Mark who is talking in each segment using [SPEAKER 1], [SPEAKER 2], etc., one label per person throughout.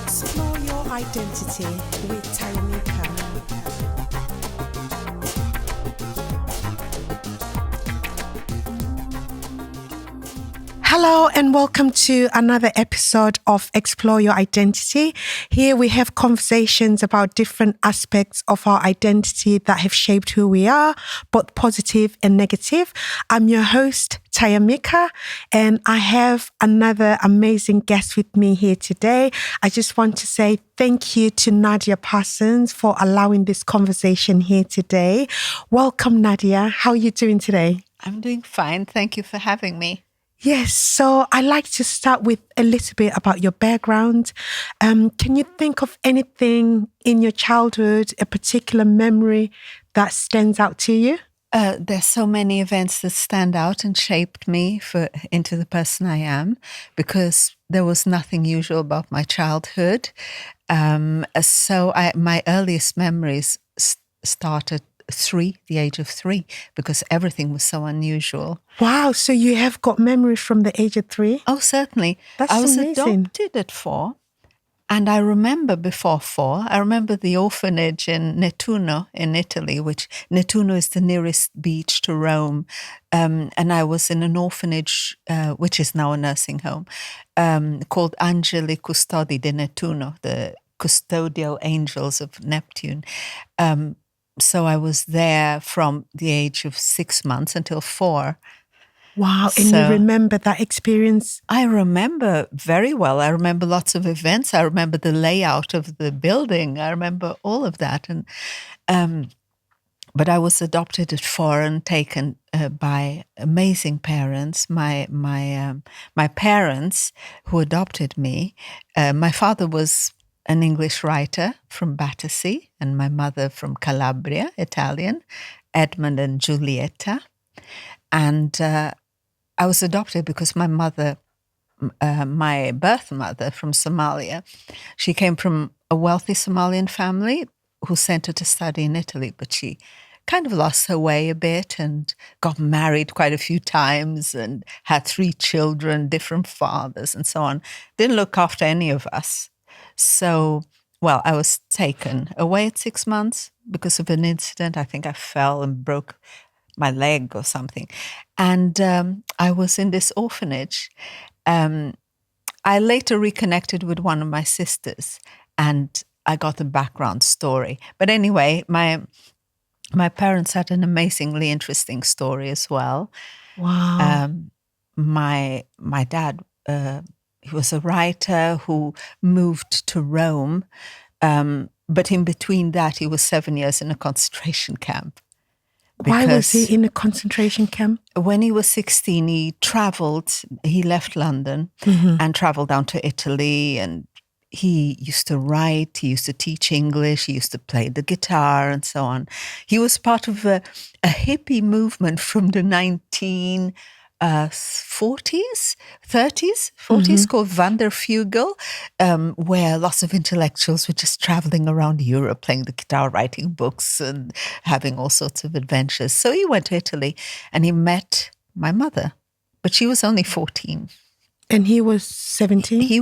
[SPEAKER 1] Explore your identity with Tayamika. Hello and welcome to another episode of Explore Your Identity. Here we have conversations about different aspects of our identity that have shaped who we are, both positive and negative. I'm your host, Tayamika, and I have another amazing guest with me here today. I just want to say thank you to Nadia Parsons for allowing this conversation here today. Welcome, Nadia. How are you doing today?
[SPEAKER 2] I'm doing fine. Thank you for having me.
[SPEAKER 1] Yes, so I'd like to start with a little bit about your background. Can you think of anything in your childhood, a particular memory that stands out to you?
[SPEAKER 2] There's so many events that stand out and shaped me into the person I am, because there was nothing usual about my childhood. My earliest memories started the age of 3, because everything was so unusual.
[SPEAKER 1] Wow, so you have got memories from the age of 3?
[SPEAKER 2] Oh, certainly.
[SPEAKER 1] That's
[SPEAKER 2] I was
[SPEAKER 1] amazing.
[SPEAKER 2] adopted at 4, and I remember before 4, I remember the orphanage in Nettuno in Italy, which Nettuno is the nearest beach to Rome, and I was in an orphanage, which is now a nursing home, called Angeli Custodi di Nettuno, the custodial angels of Neptune. So I was there from the age of 6 months until 4.
[SPEAKER 1] Wow, and you remember that experience?
[SPEAKER 2] I remember very well. I remember lots of events. I remember the layout of the building. I remember all of that. But I was adopted at 4 and taken by amazing parents. My parents who adopted me, my father was an English writer from Battersea, and my mother from Calabria, Italian, Edmund and Giulietta. And I was adopted because my mother, my birth mother from Somalia, she came from a wealthy Somalian family who sent her to study in Italy, but she kind of lost her way a bit and got married quite a few times and had 3 children, different fathers and so on. Didn't look after any of us. So, I was taken away at 6 months because of an incident. I think I fell and broke my leg or something. And I was in this orphanage. I later reconnected with one of my sisters, and I got a background story. But anyway, my parents had an amazingly interesting story as well.
[SPEAKER 1] Wow.
[SPEAKER 2] My dad, he was a writer who moved to Rome, but in between that, he was 7 years in a concentration camp.
[SPEAKER 1] Why was he in a concentration camp?
[SPEAKER 2] When he was 16, he traveled. He left London and traveled down to Italy, and he used to write, he used to teach English, he used to play the guitar and so on. He was part of a hippie movement from the 1940s, 40s, called Vanderfugel, where lots of intellectuals were just traveling around Europe, playing the guitar, writing books, and having all sorts of adventures. So he went to Italy and he met my mother, but she was only 14.
[SPEAKER 1] And he was 17?
[SPEAKER 2] He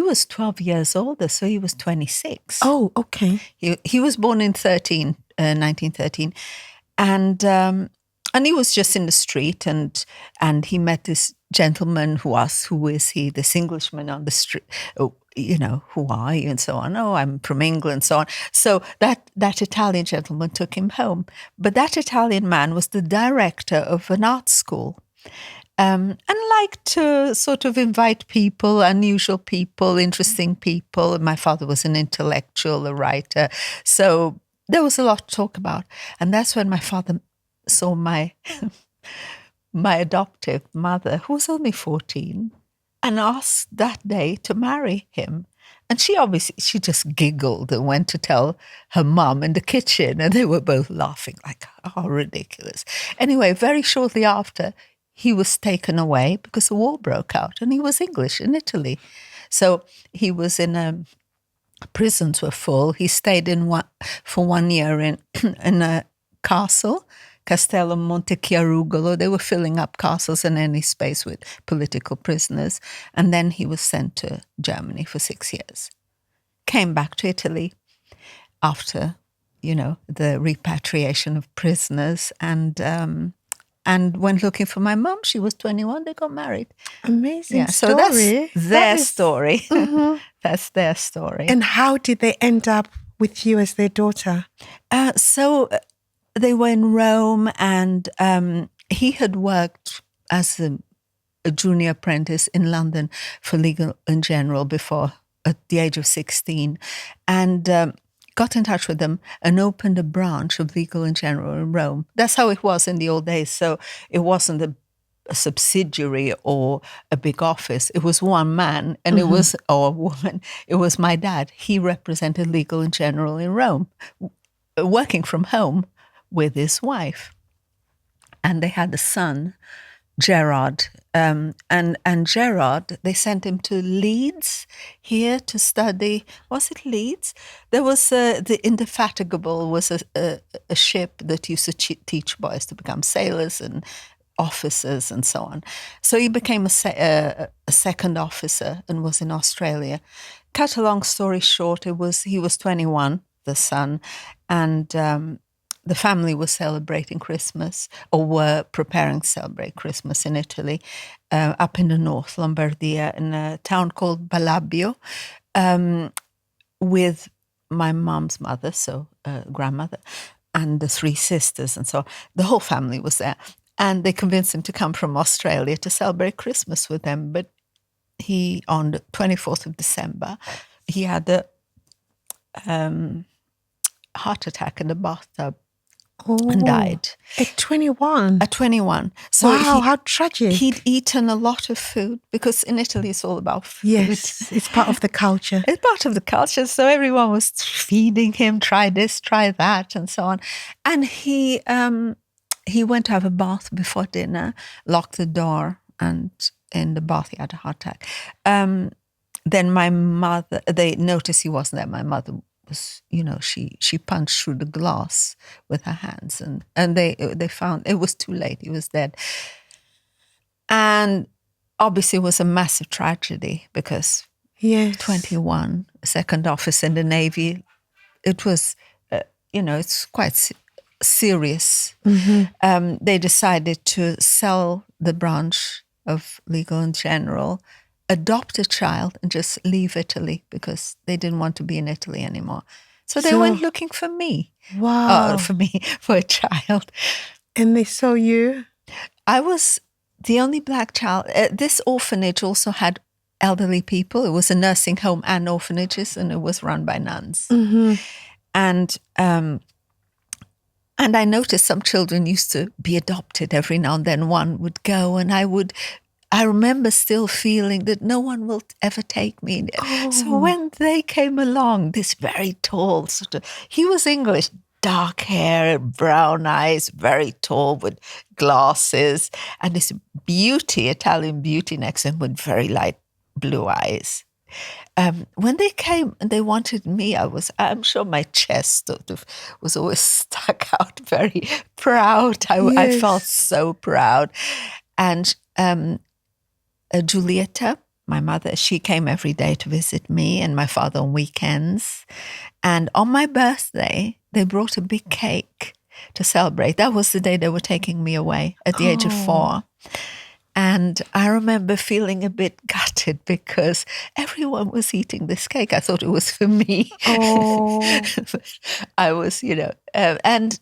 [SPEAKER 2] was 12 years older, so he was 26.
[SPEAKER 1] Oh, okay.
[SPEAKER 2] He was born in 1913, and he was just in the street, and he met this gentleman who asked, "Who is he?" This Englishman on the street, "Oh, who are you?" and so on. "Oh, I'm from England," so on. So that Italian gentleman took him home. But that Italian man was the director of an art school. And liked to sort of invite people, unusual people, interesting people. My father was an intellectual, a writer. So there was a lot to talk about. And that's when my father saw my adoptive mother, who was only 14, and asked that day to marry him. And she just giggled and went to tell her mum in the kitchen. And they were both laughing like, "Oh, ridiculous." Anyway, very shortly after, he was taken away because the war broke out, and he was English in Italy. So he was in prisons were full. He stayed for 1 year in a castle, Castello Montechiarugolo. They were filling up castles and any space with political prisoners. And then he was sent to Germany for 6 years. came back to Italy after, the repatriation of prisoners, and went looking for my mum. She was 21. They got married.
[SPEAKER 1] Amazing
[SPEAKER 2] So
[SPEAKER 1] story.
[SPEAKER 2] that's their story. That's their story.
[SPEAKER 1] And how did they end up with you as their daughter?
[SPEAKER 2] So they were in Rome, and he had worked as a junior apprentice in London for Legal and General before, at the age of 16, and got in touch with them and opened a branch of Legal and General in Rome. That's how it was in the old days. So it wasn't a subsidiary or a big office. It was one man, and it was, or a woman. It was my dad. He represented Legal and General in Rome, working from home with his wife. And they had a son, Gerard. And Gerard, they sent him to Leeds here to study. Was it Leeds? There was the Indefatigable was a ship that used to teach boys to become sailors and officers and so on. So he became a second officer and was in Australia. Cut a long story short, he was 21, the son, and the family was celebrating Christmas, or were preparing to celebrate Christmas in Italy, up in the north, Lombardia, in a town called Balabbio, with my mom's mother, so grandmother, and the three sisters, and so on. The whole family was there. And they convinced him to come from Australia to celebrate Christmas with them. But he, on the 24th of December, he had a heart attack in the bathtub and died.
[SPEAKER 1] At 21?
[SPEAKER 2] At 21. So
[SPEAKER 1] wow, how tragic.
[SPEAKER 2] He'd eaten a lot of food, because in Italy it's all about food.
[SPEAKER 1] Yes, it's part of the culture.
[SPEAKER 2] It's part of the culture. So everyone was feeding him, try this, try that, and so on. And he went to have a bath before dinner, locked the door, and in the bath he had a heart attack. Then my mother, they noticed he wasn't there. My mother was, she punched through the glass with her hands, and they found it was too late. He was dead. And obviously it was a massive tragedy, because 21, second officer in the Navy, it was, it's quite serious. They decided to sell the branch of Legal and General, adopt a child, and just leave Italy, because they didn't want to be in Italy anymore. So they went looking for me.
[SPEAKER 1] Wow.
[SPEAKER 2] For a child.
[SPEAKER 1] And they saw you?
[SPEAKER 2] I was the only black child. This orphanage also had elderly people. It was a nursing home and orphanages, and it was run by nuns. And I noticed some children used to be adopted. Every now and then one would go, and I remember still feeling that no one will ever take me. So when they came along, this very tall he was English, dark hair, brown eyes, very tall with glasses, and this beauty, Italian beauty next to him with very light blue eyes. When they came and they wanted me, I'm sure my chest sort of was always stuck out, very proud. I felt so proud. And Giulietta, my mother, she came every day to visit me and my father on weekends. And on my birthday, they brought a big cake to celebrate. That was the day they were taking me away at the age of 4. And I remember feeling a bit gutted, because everyone was eating this cake. I thought it was for me. I was, and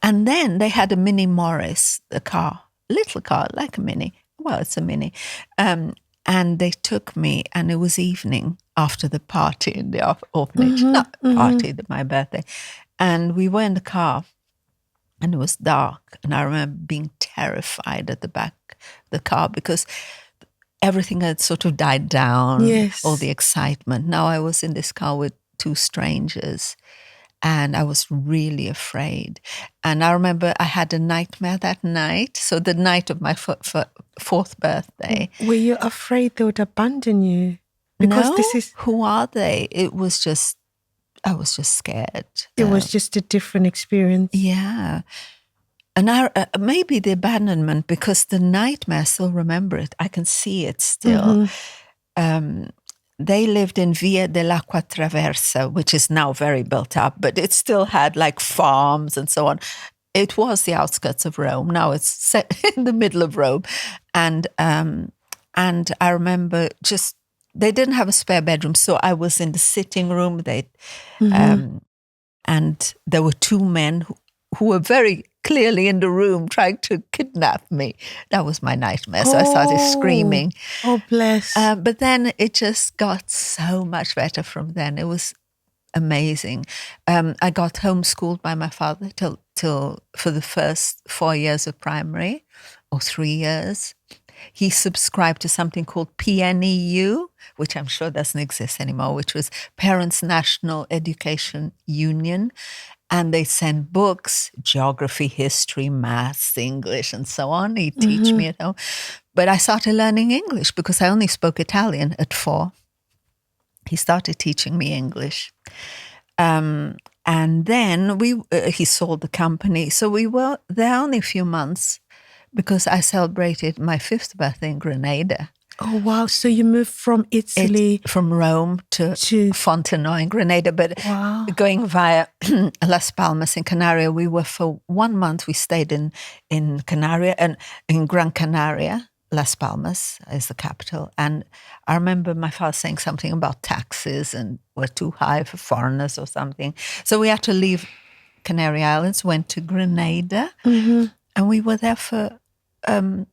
[SPEAKER 2] then they had a Mini Morris, a car, a little car, like a Mini. Well, it's a Mini. And they took me, and it was evening after the party in the orphanage, not party, my birthday. And we were in the car, and it was dark. And I remember being terrified at the back of the car, because everything had sort of died down, all the excitement. Now I was in this car with 2 strangers, and I was really afraid. And I remember I had a nightmare that night. So the night of my 4th birthday.
[SPEAKER 1] Were you afraid they would abandon you? Because
[SPEAKER 2] no, who are they? I was just scared.
[SPEAKER 1] It was just a different experience.
[SPEAKER 2] Yeah. And maybe the abandonment, because the nightmare, I still remember it. I can see it still. they lived in Via dell'Acqua Traversa, which is now very built up, but it still had like farms and so on. It was the outskirts of Rome. Now it's set in the middle of Rome. And I remember they didn't have a spare bedroom. So I was in the sitting room. And there were two men who were very clearly in the room trying to kidnap me. That was my nightmare. So I started screaming.
[SPEAKER 1] Oh, bless.
[SPEAKER 2] But then it just got so much better from then. It was amazing. I got homeschooled by my father till for the first 4 years of primary, or 3 years. He subscribed to something called PNEU, which I'm sure doesn't exist anymore, which was Parents National Education Union. And they sent books, geography, history, maths, English, and so on. He'd teach me at home. But I started learning English because I only spoke Italian at 4. He started teaching me English. And then he sold the company. So we were there only a few months because I celebrated my 5th birthday in Grenada.
[SPEAKER 1] Oh, wow. So you moved from Italy?
[SPEAKER 2] From Rome to Fontenoy in Grenada, but going via Las Palmas in Canaria. We were for 1 month, we stayed in Canaria, and in Gran Canaria. Las Palmas is the capital. And I remember my father saying something about taxes and were too high for foreigners or something. So we had to leave Canary Islands, went to Grenada, and we were there for 1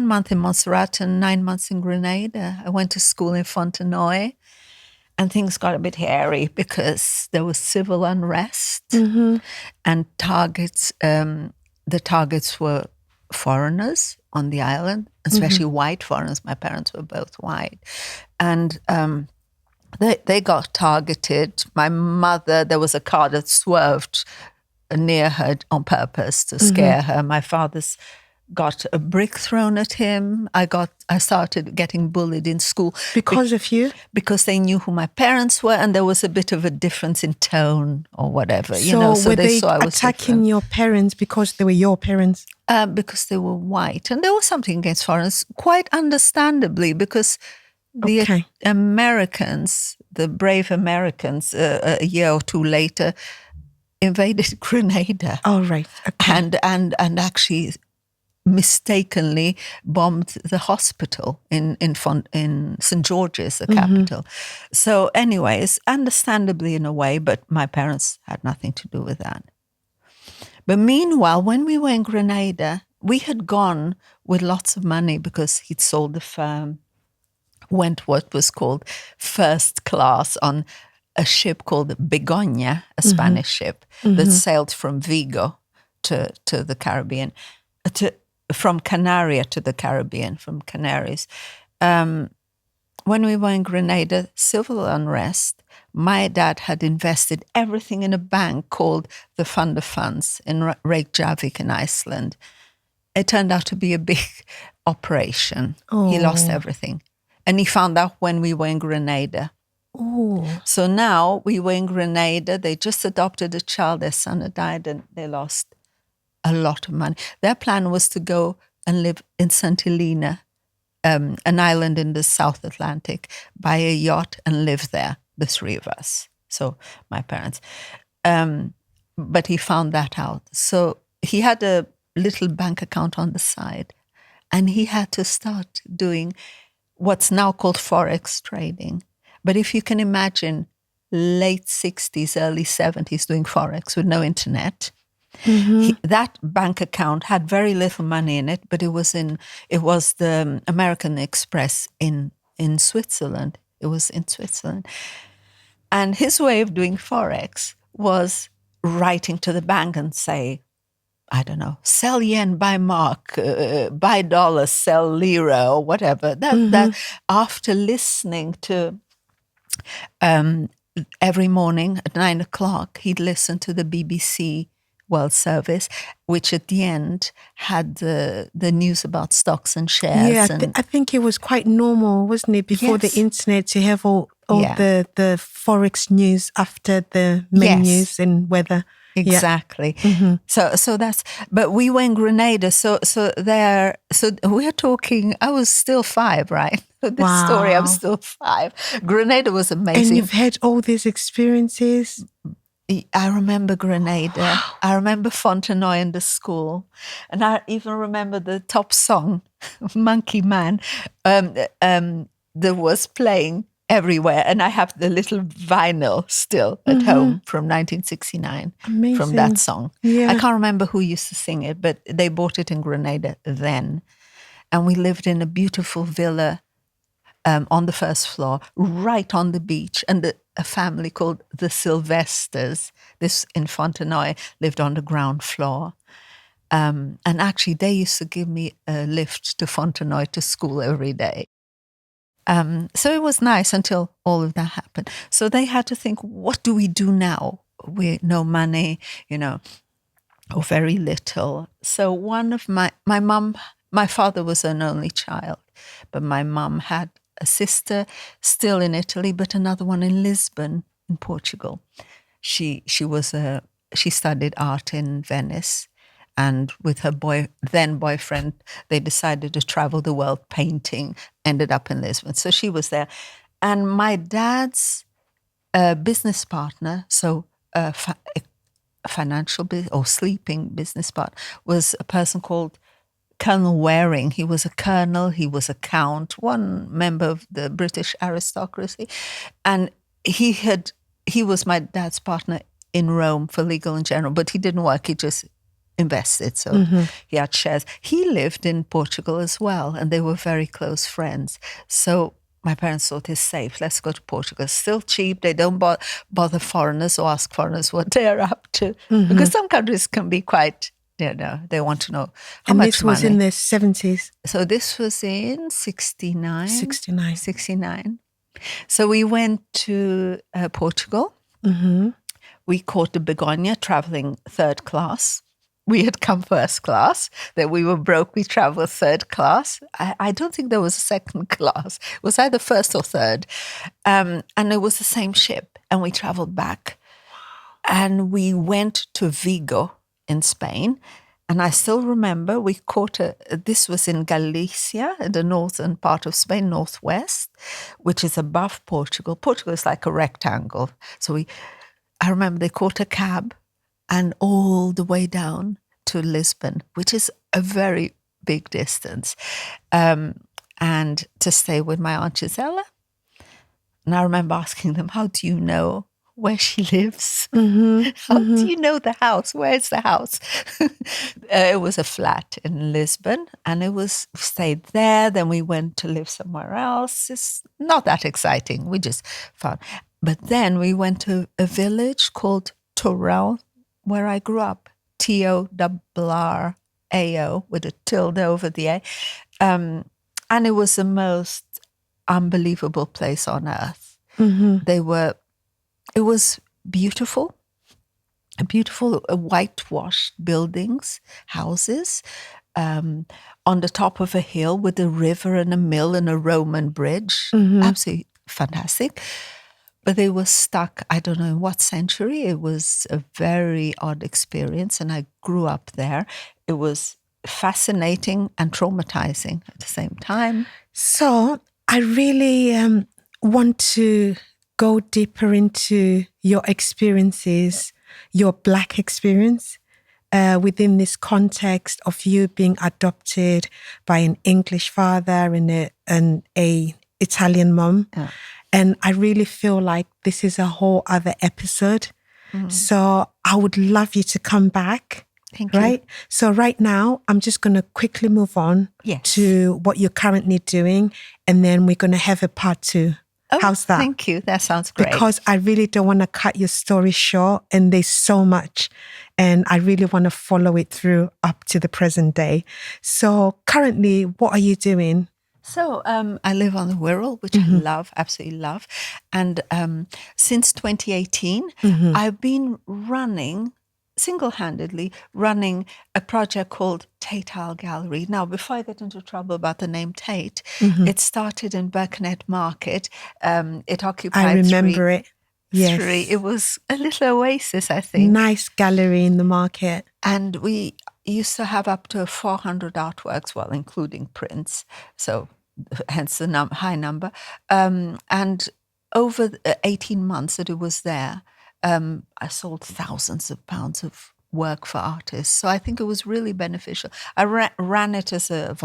[SPEAKER 2] month in Montserrat and 9 months in Grenada. I went to school in Fontenoy, and things got a bit hairy because there was civil unrest and targets. The targets were foreigners on the island, especially white foreigners. My parents were both white. And they got targeted. My mother, there was a car that swerved near her on purpose to scare her. My father's got a brick thrown at him. I started getting bullied in school.
[SPEAKER 1] Because of you?
[SPEAKER 2] Because they knew who my parents were, and there was a bit of a difference in tone or whatever.
[SPEAKER 1] So were they
[SPEAKER 2] saw I was
[SPEAKER 1] attacking your parents because they were your parents?
[SPEAKER 2] Because they were white. And there was something against foreigners, quite understandably, because the Americans, the brave Americans, a year or two later, invaded Grenada.
[SPEAKER 1] Oh, right. Okay.
[SPEAKER 2] And actually mistakenly bombed the hospital in St. George's, the capital. So anyways, understandably in a way, but my parents had nothing to do with that. But meanwhile, when we were in Grenada, we had gone with lots of money because he'd sold the firm, went what was called first class on a ship called Begoña, a Spanish ship that sailed from Vigo to the Caribbean, from Canaria to the Caribbean, from Canaries. When we were in Grenada, civil unrest, my dad had invested everything in a bank called the Fund of Funds in Reykjavik in Iceland. It turned out to be a big operation. He lost everything. And he found out when we were in Grenada. So now we were in Grenada. They just adopted a child. Their son had died and they lost a lot of money. Their plan was to go and live in St. Helena, an island in the South Atlantic, buy a yacht and live there, the 3 of us. So my parents. But he found that out. So he had a little bank account on the side, and he had to start doing what's now called Forex trading. But if you can imagine late 60s, early 70s doing Forex with no internet, that bank account had very little money in it, but it was the American Express in Switzerland. It was in Switzerland. And his way of doing Forex was writing to the bank and say, I don't know, sell yen, buy mark, buy dollars, sell lira, or whatever. That after listening to every morning at 9 o'clock, he'd listen to the BBC World Service, which at the end had the news about stocks and shares.
[SPEAKER 1] Yeah, I think it was quite normal, wasn't it, before the internet to have all the Forex news after the main news and weather.
[SPEAKER 2] Exactly.
[SPEAKER 1] Mm-hmm.
[SPEAKER 2] So that's, but we were in Grenada. So we're talking, I was still 5, right? This story, I was
[SPEAKER 1] Wow.
[SPEAKER 2] still 5. Grenada was
[SPEAKER 1] And
[SPEAKER 2] amazing.
[SPEAKER 1] you've had all these experiences.
[SPEAKER 2] I remember Grenada. I remember Fontenoy in the school. And I even remember the top song, Monkey Man, that was playing everywhere. And I have the little vinyl still at home from 1969
[SPEAKER 1] Amazing.
[SPEAKER 2] from that song.
[SPEAKER 1] Yeah.
[SPEAKER 2] I can't remember who used to sing it, but they bought it in Grenada then. And we lived in a beautiful villa on the first floor, right on the beach. And a family called the Sylvesters, this in Fontenoy, lived on the ground floor. And actually, they used to give me a lift to Fontenoy to school every day. So it was nice until all of that happened. So they had to think, what do we do now? We no money, or very little. So one of my mom, my father was an only child, but my mom had a sister still in Italy, but another one in Lisbon, in Portugal. She studied art in Venice, and with her then boyfriend, they decided to travel the world painting. Ended up in Lisbon, so she was there, and my dad's business partner, so financial or sleeping business partner, was a person called Colonel Waring. He was a colonel, he was a count, one member of the British aristocracy. And he was my dad's partner in Rome for Legal and General, but he didn't work, he just invested. So he had shares. He lived in Portugal as well, and they were very close friends. So my parents thought it's safe. Let's go to Portugal. It's still cheap. They don't bother foreigners or ask foreigners what they're up to. Because some countries can be quite, they want to know how much money.
[SPEAKER 1] And this was in the 70s?
[SPEAKER 2] So this was in 69.
[SPEAKER 1] 69.
[SPEAKER 2] 69. So we went to Portugal. We caught the Begonia traveling 3rd class. We had come 1st class, that we were broke, we traveled 3rd class. I don't think there was a 2nd class. It was either 1st or 3rd. And it was the same ship. And we traveled back. And we went to Vigo in Spain. And I still remember we caught this was in Galicia, in the northern part of Spain, northwest, which is above Portugal. Portugal is like a rectangle. So I remember they caught a cab and all the way down to Lisbon, which is a very big distance, and to stay with my Aunt Gisela. And I remember asking them, how do you know where she lives? How do you know the house? Where's the house? It was a flat in Lisbon, and we stayed there. Then we went to live somewhere else. It's not that exciting. We just found. But then we went to a village called Torrão, where I grew up, Torrao, with a tilde over the A. And it was the most unbelievable place on earth. It was beautiful, whitewashed buildings, houses, on the top of a hill with a river and a mill and a Roman bridge. Absolutely fantastic. But they were stuck, I don't know in what century. It was a very odd experience, and I grew up there. It was fascinating and traumatizing at the same time.
[SPEAKER 1] So I really want to go deeper into your experiences, your Black experience, within this context of you being adopted by an English father and a Italian mom.
[SPEAKER 2] Yeah.
[SPEAKER 1] And I really feel like this is a whole other episode. So I would love you to come back.
[SPEAKER 2] Thank you.
[SPEAKER 1] Right? So right now, I'm just going to quickly move on to what you're currently doing. And then we're going to have a part 2.
[SPEAKER 2] Oh,
[SPEAKER 1] how's that?
[SPEAKER 2] Thank you. That sounds great.
[SPEAKER 1] Because I really don't want to cut your story short. And there's so much. And I really want to follow it through up to the present day. So currently, what are you doing?
[SPEAKER 2] So I live on the Wirral, which I love, absolutely love. And since 2018, I've been single-handedly running a project called Tate Isle Gallery. Now, before I get into trouble about the name Tate, it started in Birkenhead Market. It occupied
[SPEAKER 1] I remember it. Yes.
[SPEAKER 2] It was a little oasis, I think.
[SPEAKER 1] Nice gallery in the market.
[SPEAKER 2] And we used to have up to 400 artworks, well, including prints. So hence the high number. And over the 18 months that it was there, I sold thousands of pounds of work for artists. So I think it was really beneficial. I ran it as a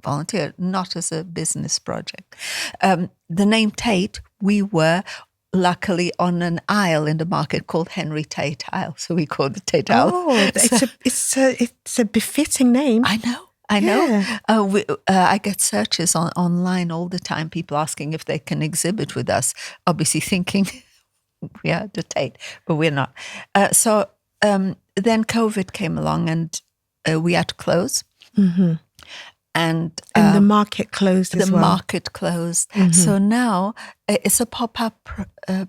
[SPEAKER 2] volunteer, not as a business project. The name Tate, we were luckily on an aisle in the market called Henry Tate Aisle, so we called it Tate Aisle.
[SPEAKER 1] Oh, it's a befitting name.
[SPEAKER 2] I know. I get searches online all the time, people asking if they can exhibit with us, obviously thinking we are the Tate, but we're not. So then COVID came along and we had to close.
[SPEAKER 1] Mm-hmm.
[SPEAKER 2] And
[SPEAKER 1] the market closed as well.
[SPEAKER 2] The market closed. Mm-hmm. So now it's a pop-up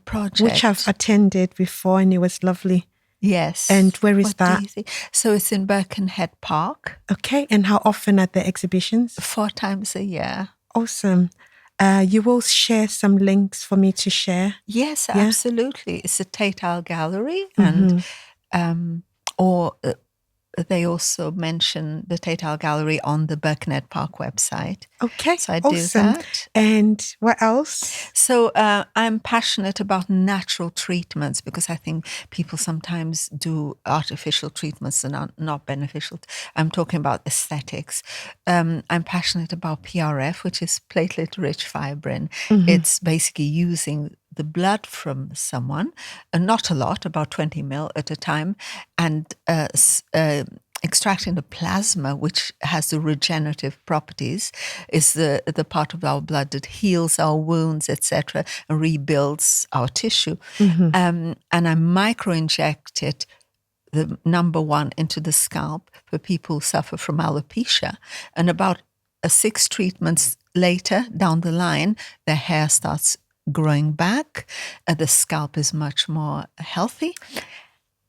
[SPEAKER 2] project.
[SPEAKER 1] Which I've attended before and it was lovely.
[SPEAKER 2] Yes.
[SPEAKER 1] And where is that?
[SPEAKER 2] So it's in Birkenhead Park.
[SPEAKER 1] Okay. And how often are the exhibitions?
[SPEAKER 2] 4 times a year.
[SPEAKER 1] Awesome. You will share some links for me to share?
[SPEAKER 2] Yes, absolutely. It's a Tate Isle Gallery and they also mention the Tate Isle Gallery on the Birkenhead Park website.
[SPEAKER 1] Okay,
[SPEAKER 2] so I
[SPEAKER 1] awesome.
[SPEAKER 2] do that.
[SPEAKER 1] And what else?
[SPEAKER 2] So I'm passionate about natural treatments because I think people sometimes do artificial treatments that are not beneficial. I'm talking about aesthetics. I'm passionate about PRF, which is platelet-rich fibrin. Mm-hmm. It's basically using the blood from someone, not a lot, about 20 ml at a time, and extracting the plasma, which has the regenerative properties, is the part of our blood that heals our wounds, etc., and rebuilds our tissue. Mm-hmm. And I micro-inject it, the number 1, into the scalp for people who suffer from alopecia. And about 6 treatments later, down the line, their hair starts growing back, the scalp is much more healthy.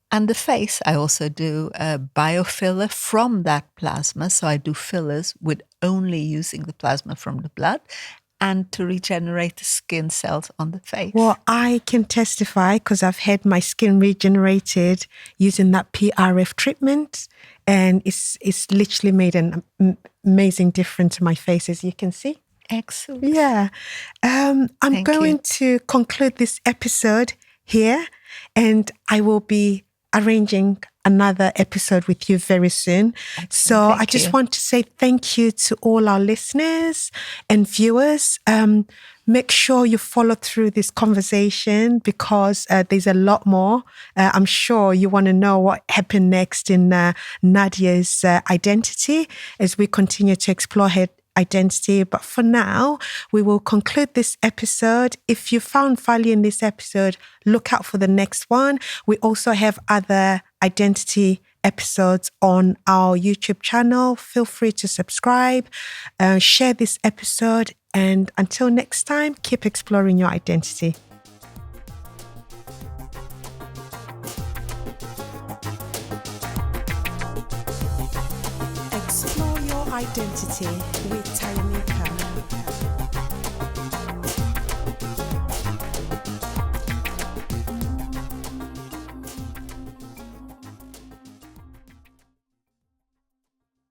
[SPEAKER 2] And the face, I also do a biofiller from that plasma. So I do fillers with only using the plasma from the blood and to regenerate the skin cells on the face.
[SPEAKER 1] Well, I can testify because I've had my skin regenerated using that PRF treatment. And it's literally made an amazing difference to my face, as you can see.
[SPEAKER 2] Excellent.
[SPEAKER 1] Yeah. I'm going to conclude this episode here, and I will be arranging another episode with you very soon. So I just want to say thank you to all our listeners and viewers. Make sure you follow through this conversation because there's a lot more. I'm sure you want to know what happened next in Nadia's identity as we continue to explore her identity. But for now, we will conclude this episode. If you found value in this episode, look out for the next one. We also have other identity episodes on our YouTube channel. Feel free to subscribe, share this episode, and until next time, keep exploring your identity. Explore your identity with Taimi.